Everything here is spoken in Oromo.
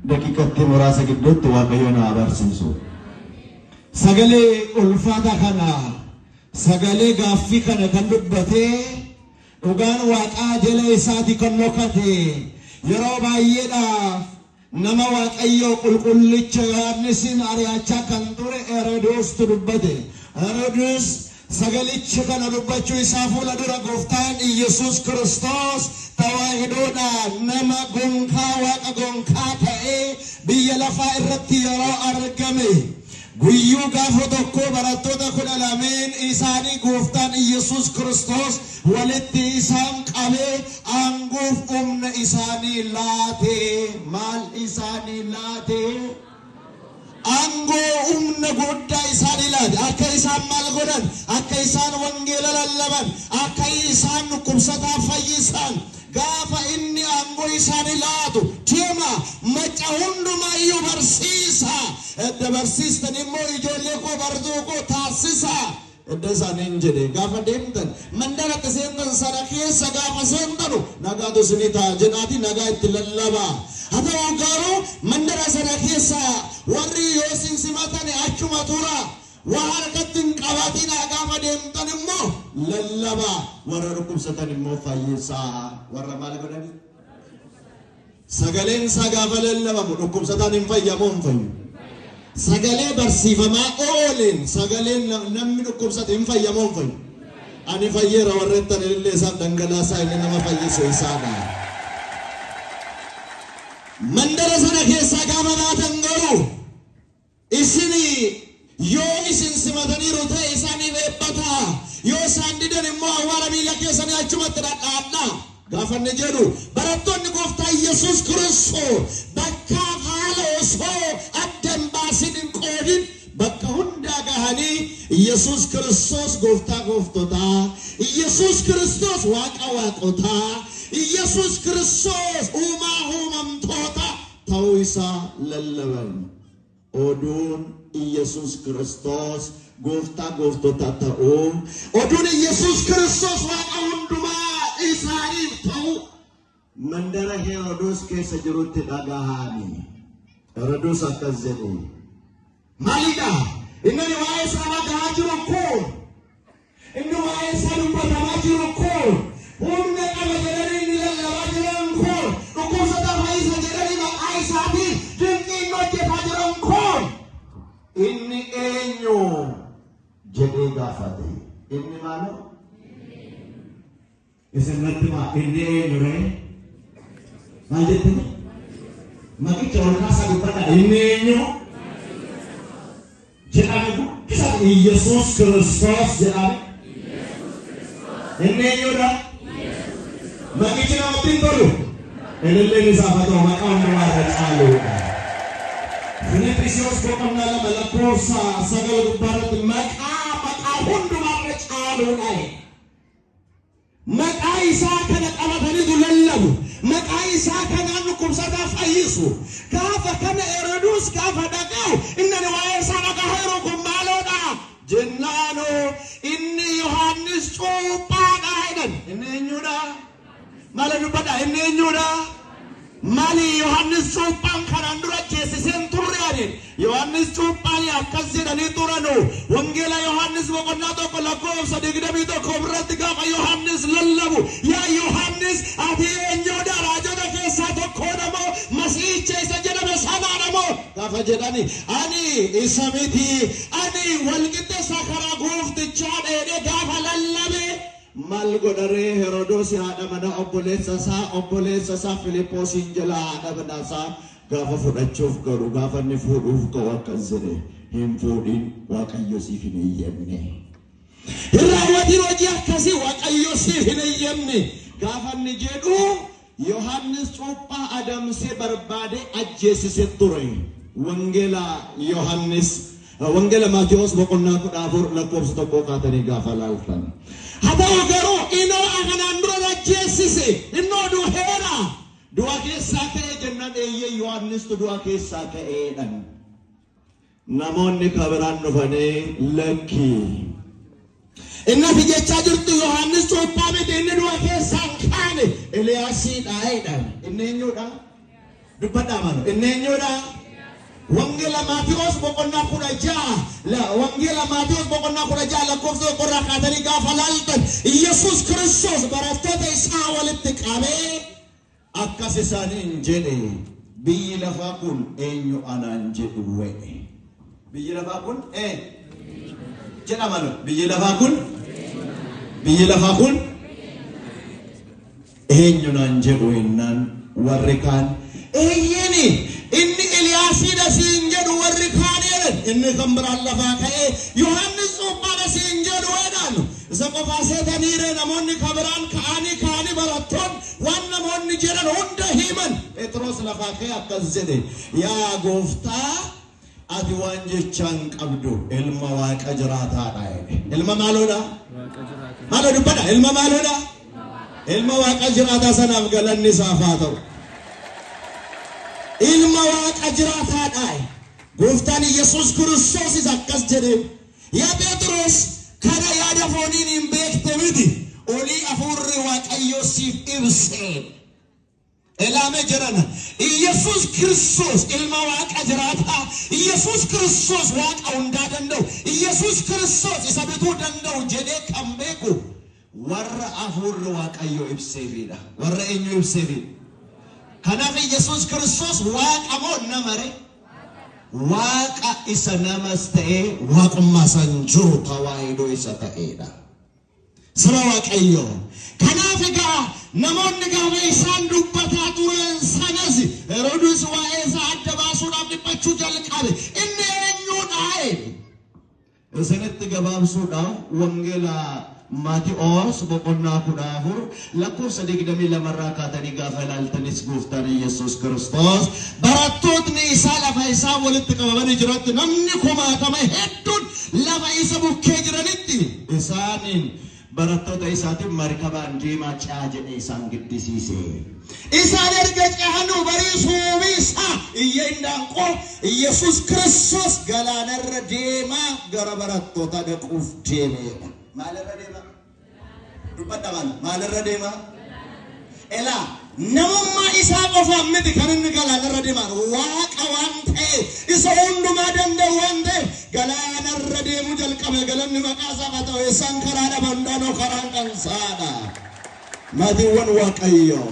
daqiiqatti muraasa gidduutti Waaqayyoon haa barsiisu. Sagalee ulfaata kana sagalee gaaffii kana kan dubbatee dhugaan Waaqaa jala isaati kan mokate yeroo baay'eedhaaf nama Waaqayyoo qulqullicha Yohaannisin ari'achaa kan ture Heroodoostu dubbate. Heroodis sagalicha kana dubbachuu isaa fuula dura gooftaan Iyesuus Kiristoos tawaahidoodhaan nama gonkaa Waaqa gonkaa ta'ee biyya lafaa irratti yeroo argame guyyuu gaafa tokko barattoota 12 isaanii gooftaan Iyesuus Kiristoos walitti isaan qabee aanguuf humna isaanii laate. Maal isaanii laate? Angoo humna guddaa isaanii laate. Akka isaan maal godhan? Akka isaan wangeela lallaban, akka isaan dhukkubsataa fayyisan gaafa inni angoo isaanii laatu deema maca hundumayyuu barsiisa. Edda barsiistan immoo ijoollee koo bartuu koo taasisa. Edda isaaniin jedhe gaafa deemtan mandara itti seentan sana keessa gaafa seentanu nagaatu isinii ta'a jedhaati nagaa itti lallabaa. Haa ta'u garuu mandara sana keessa warri yoo isin simatani achuma tura. Waa harkatti hin qabatina gaafa deemtan immoo lallabaa. Warra dhukkubsatan immoo fayyisaa. Warra maal godhani? Sagaleen isaa gaafa lallabamu dhukkubsataan hin fayyamoo hin fayyu? Sagalee barsiifamaa ooleen sagaleen namni dhukkubsate hin fayyamoo hin fayyu? Ani fayyeera warreettan illee isaan dhangalaasaa inni nama fayyisu isaadha. Mandara sana keessaa gaafa baatan garuu isini yoo isin simataniiru ta'e isaaniif eebbataa. Yoo isaan didan immoo awwaara miila keessanii achumatti dhadhaadhaa. Gaafa inni jedhu barattoonni gooftaa Iyesuus Kiristoos bakka haala osoo addan baasin hin qoodin bakka hundaa gahanii Iyesuus Kiristoos gooftaa gooftotaa, Iyesuus Kiristoos waaqa waaqotaa, Iyesuus Kiristoos uumaa uumamtoota ta'uu isaa lallaban. Oduun Iyesuus Kiristoos gooftaa gooftota ta'uu, oduun Iyesuus Kiristoos waaqa hundumaa isaaniif ta'uu mandara Herodos keessa jirutti dhagahani. Herodos akkas jedhe maalidha? Inni waa'ee isaa dhagahaa jiru kun, inni waa'ee isaa dubbatamaa jiru kun, humna qaba jedhanii inni lallabaa jiran kun, dhukkubsataa fayyisa jedhanii maqaa isaatiin dinqiin hojjetaa jiran kun inni eenyu jedhee gaafate. Inni maaloo? Isinatti maa inni eenyu ree? Maal jettani? Maqicha ol kaasaa dubbata. Inni eenyu? jedhame guddisa Iyesuus Kiristoos jedhame. Inni eenyudha? Maqichi namatti hin tolu. Elelleen isaa haa ta'u maqaa hundumaa irra caaluudha. Filiphisiyoos boqonnaa 2 lakkoofsa 9 gubbaarratti maqaa hundumaa irra caaluudha. Maqaa isaa kana qabatanii lallabu. Maqaa isaa kanaan dhukkubsataa fayyisu. Gaafa kana Heroodis gaafa dhaqee inni waa'ee isaa dhagaheeru kun maaloodha jennaanu inni Yohaannis cuuphaadha jedhan. Inni eenyudha? Maal dubbadha? Inni eenyudha? Maali Yohaannis cuuphaan kanaan dura jeesiseen turre jedhan. Yohaannis cuuphaan akkas jedhanii turanu. Wangeela Yohaannis boqonnaa 1 lakkoofsa 21 irratti gaafa Yohaannis lallabu yaa Yohaannis ati eenyudha? Raajota keessaa tokkodha moo Masiihicha isa jedhame sanaadha moo? Gaafa jedhani ani isa miti, ani walqixxeessa karaa gooftichaa dheedhee gaafa lallabe maal godharee Herodos haadha mana obboleessa isaa Filiphoosin jala haadha mana isaa gaafa fudhachuuf garuu gaafa inni fuudhuuf ka'u akkas jedhe hin fuudhin, Waaqayyo siif hin eeyyamne. Hin raawwatin hojii akkasii, Waaqayyo siif hin eeyyamne. Gaafa inni jedhu Yohaannis cuuphaa adamsee barbaade ajjeesisee ture. Wangeela Yohaannis wangeela Maatiyos boqonnaa 14 lakkoofsa 1 kaatanii gaafa laaltan. Haa ta'u garuu inoo akanaan dura ajjeesise innoo du'eera. Du'a keessaa ka'ee jennaan eeyyee Yohaannistu du'a keessaa ka'eedhan. Namoonni kabiraan dhufanii lakki inni jechaa jirtu Yohaannis cuuphaa miti, inni du'a keessaa kaane Eliyaasiidha jedhan. Inni eenyudha? dubbadhaa mano inni eenyudha Wangela Maatiyoos boqonnaa 16 Wangela Maatiyoos boqonnaa 16 lakkoofsa qorraa kaatanii gaafa laaltan Yesuus Kiristoos barattoota isaa walitti qabee akkas isaaniin jedhe biyyi lafaa kun eenyu anaan jedhu wa'e biyyi lafaa kun jedhama biyyi lafaa kun eenyu naan jedhu ennaan warri kaan eeyyeni inni Eliyaasiidha siin jedhu warri kaan jedhan inni kan biraan lafaa ka'ee Yohaannis Cuuphaadha siin jedhu jedhan isa qofaa seetaniire namoonni kan biraan ka'anii barattoon waan namoonni jedhan hunda himan Phexros lafaa ka'ee akkas jedhe yaa gooftaa ati waan jechaan qabdu ilma waaqa jiraataadha ilma maaloodha maaloo dubbadha ilma maaloodha ilma waaqa jiraataa sanaaf galanni isaaf haa ta'u ilma waaqa jiraataadha gooftaan Yesuus Kiristoos isa akkas jedhe yaa Phexros kana yaada fooniin hin beekte miti olii hafuurri waaqayyoo siif ibsee elame jirana Yesuus Kiristoos ilma waaqa jiraata Yesuus Kiristoos waaqa hundaa danda'u Yesuus Kiristoos isa bituu danda'u jedhee kan beeku warra hafuurri waaqayyoo ibseefidha warra eenyu ibseefidha kanaaf Yesuus Kiristoos waaqa moo namare waaqa isa namas ta'e waaqummaa san jiru tawaahidoo isa ta'edha saba waaqayyoo kanaaf egaa namoonni gaafa isaan dubbataa turan sanas Heroodis waa'ee isaa adda baasuudhaaf dhiphachuu jalqabe inni eenyuudha isinitti gabaabsuudhaaf wangeela Maatiyoos boqonnaa 14 lakkoofsa 22 irraa kaatanii gaafa ilaaltanis gooftaan Yesuus Kiristoos barattoonni isaa lafa isaa walitti qabamanii jiranitti namni 60 hedduun lafa isa bukkee jiranitti isaaniin barattoota isaatiin markabaan deemaa ce'aa jedhee isaan giddisiise isaan erga ce'anuu barii suumisaa iyya indaanqoo Yesuus Kiristoos galaanarra deemaa gara barattoota dhaquuf deemeedha maalirra deema dubbadhaman maalirra deema ela namummaa isaa qofaan miti kan inni galaanarra deeman waaqa waan ta'e isa hundumaa danda'u waan ta'e galaanarra deemuu jalqabe galanni maqaa isaa haa ta'u isaan karaa dhaban dhanoo karaan dhansaadha maatiiwwan waaqayyoo